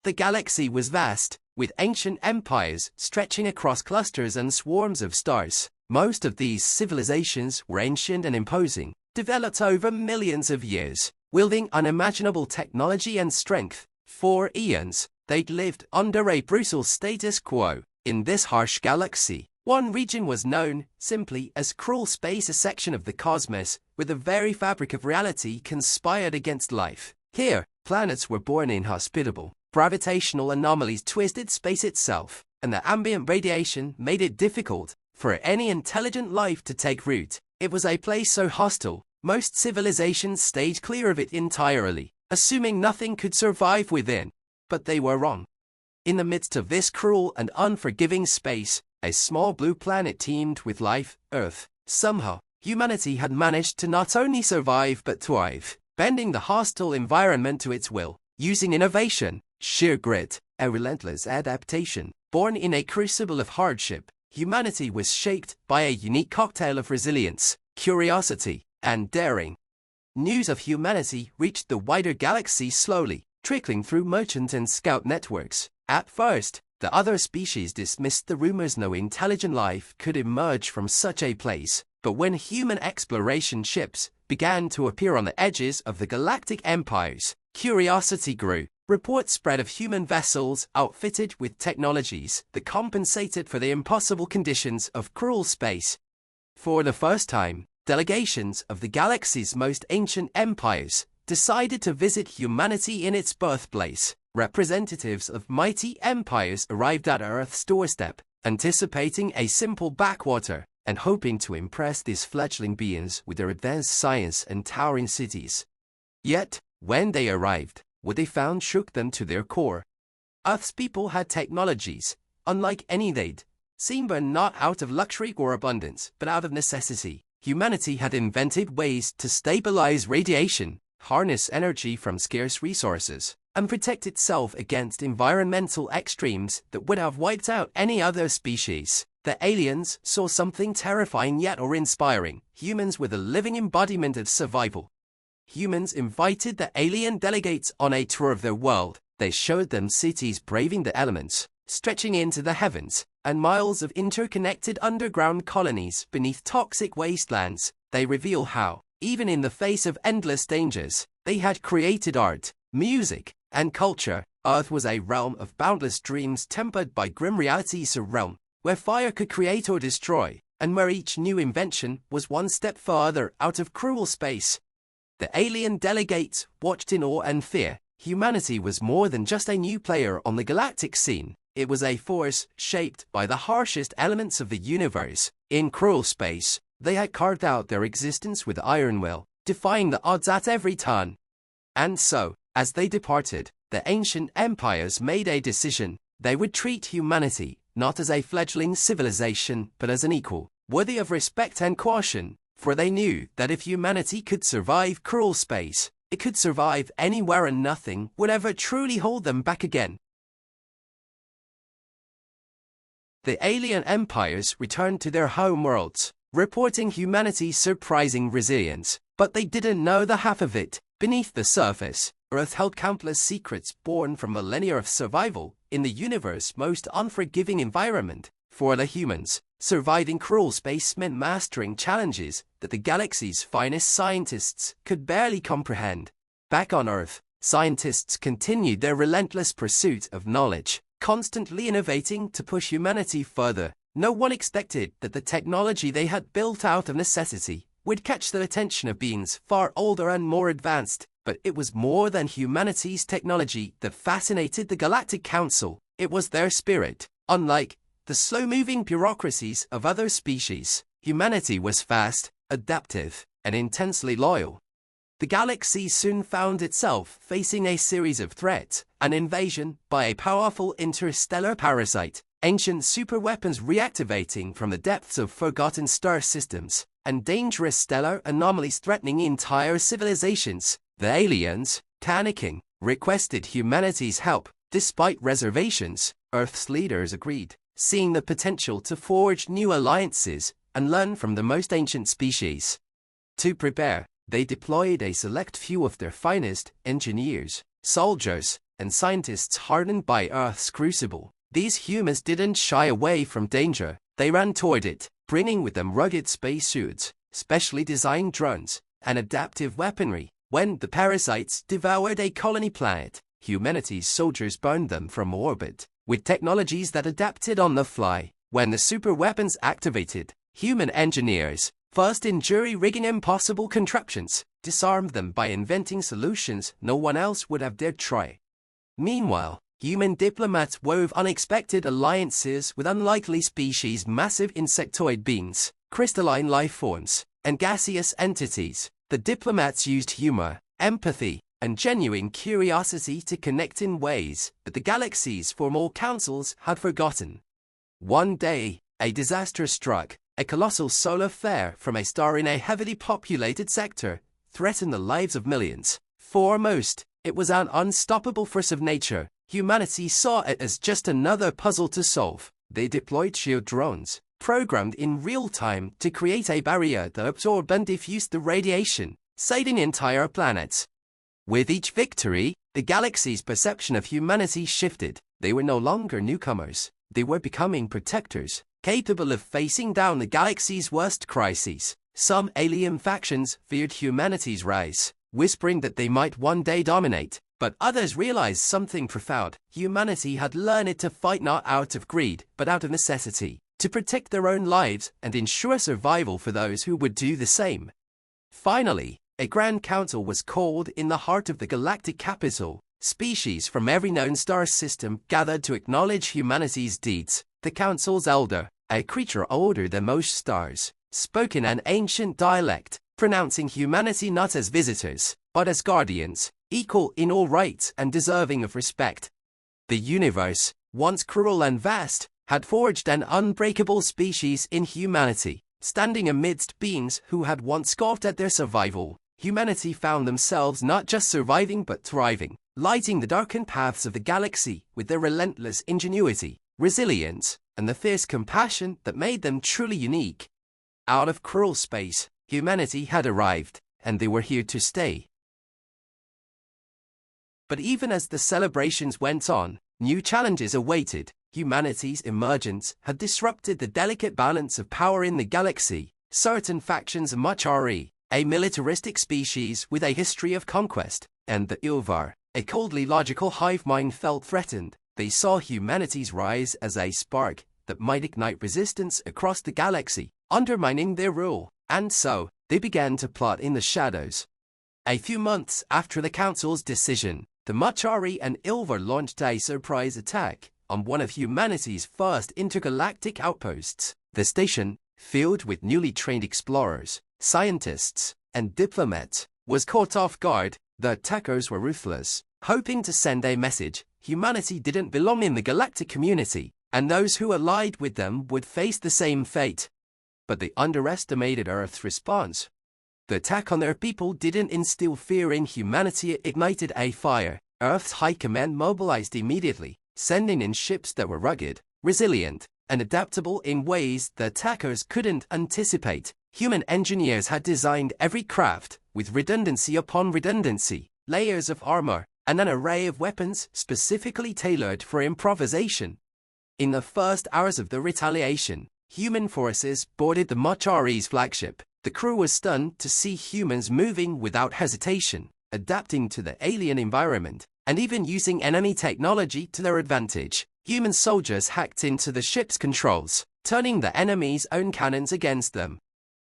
The galaxy was vast, with ancient empires stretching across clusters and swarms of stars. Most of these civilizations were ancient and imposing, developed over millions of years, wielding unimaginable technology and strength. For eons, they'd lived under a brutal status quo. In this harsh galaxy, one region was known simply as cruel space, a section of the cosmos where the very fabric of reality conspired against life. Here, planets were born inhospitable, gravitational anomalies twisted space itself, and the ambient radiation made it difficult for any intelligent life to take root. It was a place so hostile, most civilizations stayed clear of it entirely, assuming nothing could survive within. But they were wrong. In the midst of this cruel and unforgiving space, a small blue planet teemed with life, Earth. Somehow, humanity had managed to not only survive but thrive, bending the hostile environment to its will, using innovation, sheer grit, and relentless adaptation. Born in a crucible of hardship, humanity was shaped by a unique cocktail of resilience, curiosity, and daring. News of humanity reached the wider galaxy slowly, trickling through merchant and scout networks. At first, the other species dismissed the rumors no intelligent life could emerge from such a place. But when human exploration ships began to appear on the edges of the galactic empires, curiosity grew. Reports spread of human vessels outfitted with technologies that compensated for the impossible conditions of cruel space. For the first time, delegations of the galaxy's most ancient empires decided to visit humanity in its birthplace. Representatives of mighty empires arrived at Earth's doorstep, anticipating a simple backwater and hoping to impress these fledgling beings with their advanced science and towering cities. Yet, when they arrived, what they found shook them to their core. Earth's people had technologies, unlike any they'd seen, but not out of luxury or abundance, but out of necessity. Humanity had invented ways to stabilize radiation, harness energy from scarce resources, and protect itself against environmental extremes that would have wiped out any other species. The aliens saw something terrifying yet awe-inspiring. Humans were the living embodiment of survival. Humans invited the alien delegates on a tour of their world. They showed them cities braving the elements, stretching into the heavens, and miles of interconnected underground colonies beneath toxic wastelands. They reveal how, even in the face of endless dangers, they had created art, music, and culture. Earth was a realm of boundless dreams tempered by grim realities, a realm where fire could create or destroy, and where each new invention was one step further out of cruel space. The alien delegates watched in awe and fear. Humanity was more than just a new player on the galactic scene. It was a force shaped by the harshest elements of the universe. In cruel space, they had carved out their existence with iron will, defying the odds at every turn. And so, as they departed, the ancient empires made a decision. They would treat humanity not as a fledgling civilization, but as an equal, worthy of respect and caution, for they knew that if humanity could survive cruel space, it could survive anywhere, and nothing would ever truly hold them back again. The alien empires returned to their home worlds, reporting humanity's surprising resilience, but they didn't know the half of it. Beneath the surface, Earth held countless secrets born from millennia of survival in the universe's most unforgiving environment. For the humans, surviving cruel space meant mastering challenges that the galaxy's finest scientists could barely comprehend. Back on Earth, scientists continued their relentless pursuit of knowledge, constantly innovating to push humanity further. No one expected that the technology they had built out of necessity would catch the attention of beings far older and more advanced. But it was more than humanity's technology that fascinated the Galactic Council. It was their spirit. Unlike the slow-moving bureaucracies of other species, humanity was fast, adaptive, and intensely loyal. The galaxy soon found itself facing a series of threats: an invasion by a powerful interstellar parasite, ancient superweapons reactivating from the depths of forgotten star systems, and dangerous stellar anomalies threatening entire civilizations. The aliens, panicking, requested humanity's help. Despite reservations, Earth's leaders agreed, seeing the potential to forge new alliances and learn from the most ancient species. To prepare, they deployed a select few of their finest engineers, soldiers, and scientists hardened by Earth's crucible. These humans didn't shy away from danger, they ran toward it, bringing with them rugged spacesuits, specially designed drones, and adaptive weaponry. When the parasites devoured a colony planet, humanity's soldiers burned them from orbit, with technologies that adapted on the fly. When the superweapons activated, human engineers, first in jury-rigging impossible contraptions, disarmed them by inventing solutions no one else would have dared try. Meanwhile, human diplomats wove unexpected alliances with unlikely species, massive insectoid beings, crystalline life forms, and gaseous entities. The diplomats used humor, empathy, and genuine curiosity to connect in ways that the galaxy's formal councils had forgotten. One day, a disaster struck. A colossal solar flare from a star in a heavily populated sector threatened the lives of millions. Foremost, it was an unstoppable force of nature. Humanity saw it as just another puzzle to solve. They deployed shield drones, programmed in real time to create a barrier that absorbed and diffused the radiation, saving entire planets. With each victory, the galaxy's perception of humanity shifted. They were no longer newcomers. They were becoming protectors, capable of facing down the galaxy's worst crises. Some alien factions feared humanity's rise, whispering that they might one day dominate, but others realized something profound. Humanity had learned to fight not out of greed, but out of necessity, to protect their own lives and ensure survival for those who would do the same. Finally, a grand council was called in the heart of the galactic capital. Species from every known star system gathered to acknowledge humanity's deeds. The council's elder, a creature older than most stars, spoke in an ancient dialect, pronouncing humanity not as visitors, but as guardians, equal in all rights and deserving of respect. The universe, once cruel and vast, had forged an unbreakable species in humanity. Standing amidst beings who had once scoffed at their survival, humanity found themselves not just surviving but thriving, lighting the darkened paths of the galaxy with their relentless ingenuity, resilience, and the fierce compassion that made them truly unique. Out of cruel space, humanity had arrived, and they were here to stay. But even as the celebrations went on, new challenges awaited. Humanity's emergence had disrupted the delicate balance of power in the galaxy. Certain factions, Machari, a militaristic species with a history of conquest, and the Ilvar, a coldly logical hive mind, felt threatened. They saw humanity's rise as a spark that might ignite resistance across the galaxy, undermining their rule, and so they began to plot in the shadows. A few months after the council's decision, the Machari and Ilvar launched a surprise attack on one of humanity's first intergalactic outposts. The station, filled with newly trained explorers, scientists, and diplomats, was caught off guard. The attackers were ruthless, hoping to send a message: humanity didn't belong in the galactic community, and those who allied with them would face the same fate. But they underestimated Earth's response. The attack on their people didn't instill fear in humanity, it ignited a fire. Earth's High Command mobilized immediately, sending in ships that were rugged, resilient, and adaptable in ways the attackers couldn't anticipate. Human engineers had designed every craft with redundancy upon redundancy, layers of armor, and an array of weapons specifically tailored for improvisation. In the first hours of the retaliation, human forces boarded the Machari's flagship. The crew was stunned to see humans moving without hesitation, adapting to the alien environment, and even using enemy technology to their advantage. Human soldiers hacked into the ship's controls, turning the enemy's own cannons against them.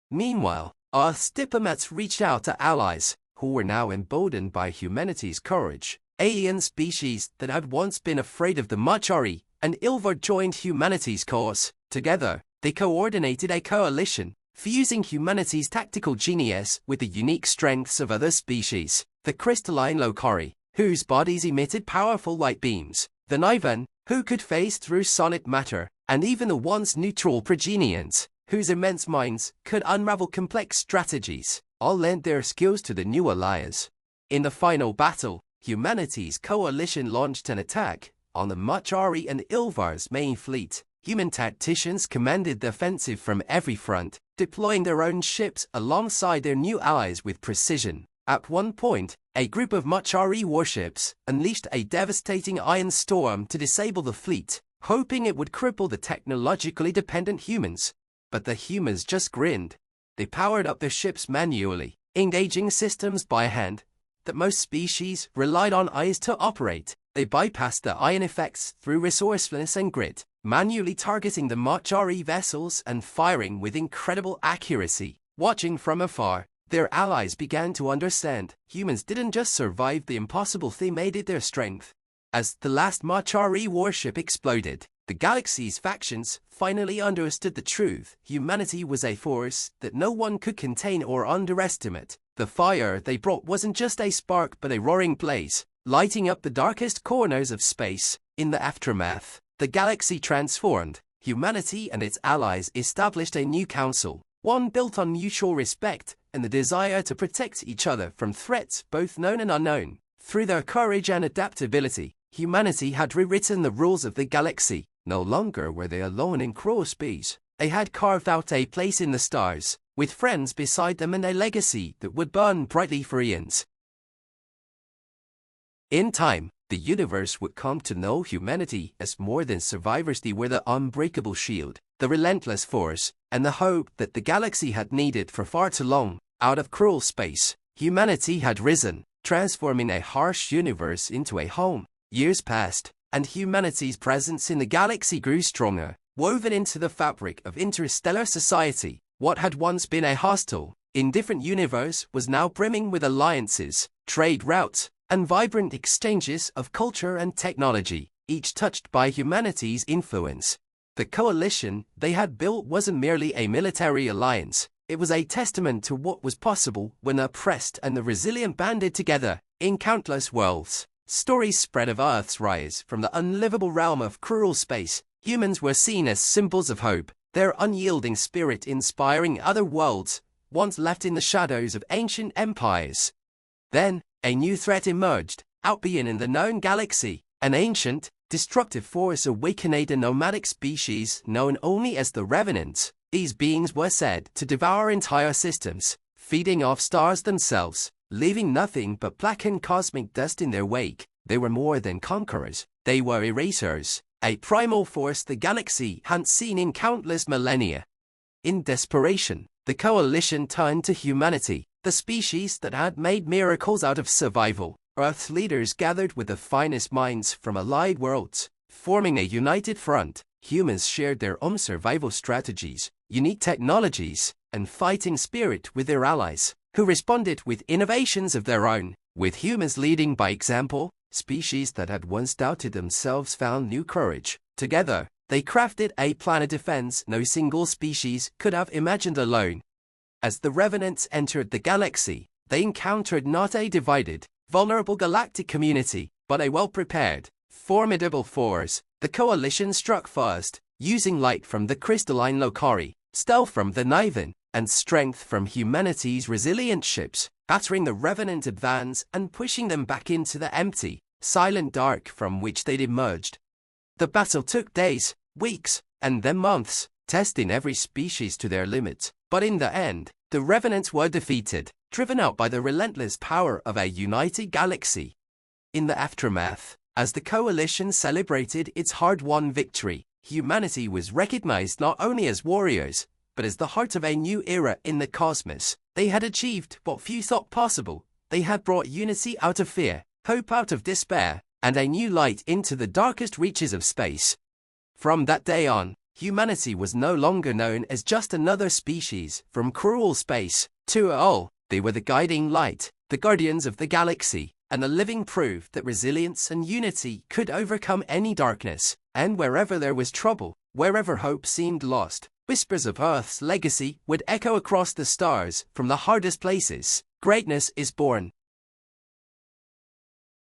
Meanwhile, Earth's diplomats reached out to allies, who were now emboldened by humanity's courage. Alien species that had once been afraid of the Machari and Ilvar joined humanity's cause. Together, they coordinated a coalition, fusing humanity's tactical genius with the unique strengths of other species. The crystalline Lokari, whose bodies emitted powerful light beams, the Nivan, who could phase through solid matter, and even the once neutral Progenians, whose immense minds could unravel complex strategies, all lent their skills to the new allies. In the final battle, humanity's coalition launched an attack on the Machari and Ilvar's main fleet. Human tacticians commanded the offensive from every front, deploying their own ships alongside their new allies with precision. At one point, a group of Machari warships unleashed a devastating iron storm to disable the fleet, hoping it would cripple the technologically dependent humans. But the humans just grinned. They powered up their ships manually, engaging systems by hand that most species relied on eyes to operate. They bypassed the iron effects through resourcefulness and grit, manually targeting the Machari vessels and firing with incredible accuracy. Watching from afar, their allies began to understand humans didn't just survive the impossible, they made it their strength. As the last Machari warship exploded, the galaxy's factions finally understood the truth. Humanity was a force that no one could contain or underestimate. The fire they brought wasn't just a spark but a roaring blaze, lighting up the darkest corners of space. In the aftermath, the galaxy transformed. Humanity and its allies established a new council, one built on mutual respect and the desire to protect each other from threats both known and unknown. Through their courage and adaptability, humanity had rewritten the rules of the galaxy. No longer were they alone in cruel space. They had carved out a place in the stars, with friends beside them and a legacy that would burn brightly for eons. In time, the universe would come to know humanity as more than survivors. They were the unbreakable shield, the relentless force, and the hope that the galaxy had needed for far too long. Out of cruel space, humanity had risen, transforming a harsh universe into a home. Years passed, and humanity's presence in the galaxy grew stronger, woven into the fabric of interstellar society. What had once been a hostile, indifferent universe was now brimming with alliances, trade routes, and vibrant exchanges of culture and technology, each touched by humanity's influence. The coalition they had built wasn't merely a military alliance, it was a testament to what was possible when the oppressed and the resilient banded together. In countless worlds, stories spread of Earth's rise from the unlivable realm of cruel space. Humans were seen as symbols of hope, their unyielding spirit inspiring other worlds, once left in the shadows of ancient empires. Then, a new threat emerged, out beyond the known galaxy. An ancient, destructive force awakened a nomadic species known only as the Revenants. These beings were said to devour entire systems, feeding off stars themselves, leaving nothing but blackened cosmic dust in their wake. They were more than conquerors, they were erasers, a primal force the galaxy hadn't seen in countless millennia. In desperation, the coalition turned to humanity, the species that had made miracles out of survival. Earth's leaders gathered with the finest minds from allied worlds, forming a united front. Humans shared their own survival strategies, unique technologies, and fighting spirit with their allies, who responded with innovations of their own. With humans leading by example, species that had once doubted themselves found new courage. Together, they crafted a plan of defense no single species could have imagined alone. As the Revenants entered the galaxy, they encountered not a divided, vulnerable galactic community, but a well-prepared, formidable force. The coalition struck first, using light from the crystalline Lokari, stealth from the Niven, and strength from humanity's resilient ships, battering the Revenant advance and pushing them back into the empty, silent dark from which they'd emerged. The battle took days, weeks, and then months, testing every species to their limits. But in the end, the Revenants were defeated, driven out by the relentless power of a united galaxy. In the aftermath, as the coalition celebrated its hard-won victory, humanity was recognized not only as warriors, but as the heart of a new era in the cosmos. They had achieved what few thought possible. They had brought unity out of fear, hope out of despair, and a new light into the darkest reaches of space. From that day on, humanity was no longer known as just another species from cruel space. To all, they were the guiding light, the guardians of the galaxy, and the living proof that resilience and unity could overcome any darkness. And wherever there was trouble, wherever hope seemed lost, whispers of Earth's legacy would echo across the stars. From the hardest places, greatness is born.